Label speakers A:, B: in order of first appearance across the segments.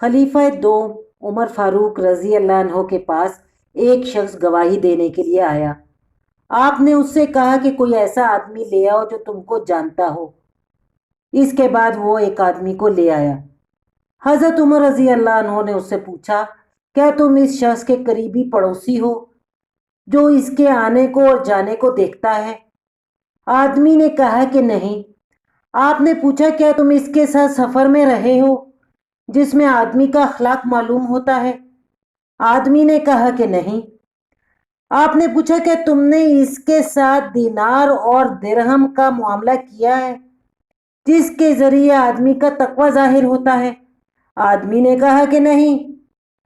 A: खलीफा दो उमर फारूक रजी अल्लाह अन्हो के पास एक शख्स गवाही देने के लिए आया। आपने उससे कहा कि कोई ऐसा आदमी ले आओ जो तुमको जानता हो। इसके बाद वो एक आदमी को ले आया। हजरत उमर रजी अल्लाह अन्हो ने उससे पूछा, क्या तुम इस शख्स के करीबी पड़ोसी हो जो इसके आने को और जाने को देखता है? आदमी ने कहा कि नहीं। आपने पूछा, क्या तुम इसके साथ सफर में रहे हो जिसमें आदमी का अखलाक मालूम होता है? आदमी ने कहा कि नहीं। आपने पूछा, क्या तुमने इसके साथ दिनार और दिरहम का मामला किया है जिसके जरिए आदमी का तकवा जाहिर होता है? आदमी ने कहा कि नहीं।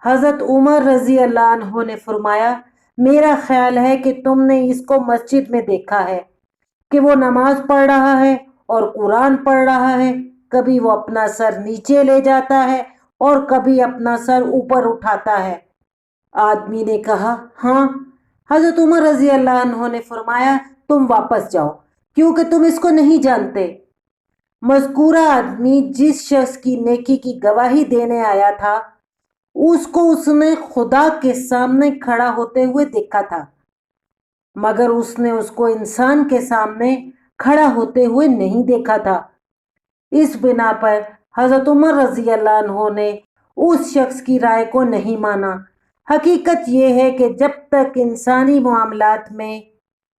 A: हजरत उमर रजी अल्लाह अन्हो ने फरमाया, मेरा ख्याल है कि तुमने इसको मस्जिद में देखा है कि वो नमाज पढ़ रहा है और कुरान पढ़ रहा है। कभी वो अपना सर नीचे ले जाता है और कभी अपना सर ऊपर उठाता है। आदमी ने कहा, हाँ। हजरत उमर रजी अल्लाह अन्हो ने फरमाया, तुम वापस जाओ क्योंकि तुम इसको नहीं जानते। मज़कूरा आदमी जिस शख्स की नेकी की गवाही देने आया था उसको उसने खुदा के सामने खड़ा होते हुए देखा था, मगर उसने उसको इंसान के सामने खड़ा होते हुए नहीं देखा था। इस बिना पर हजरत उमर रजी अल्लाह अन्हो ने उस शख्स की राय को नहीं माना। हकीकत यह है कि जब तक इंसानी मामलात में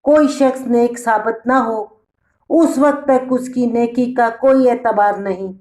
A: कोई शख्स नेक साबित ना हो उस वक्त तक उसकी नेकी का कोई एतबार नहीं।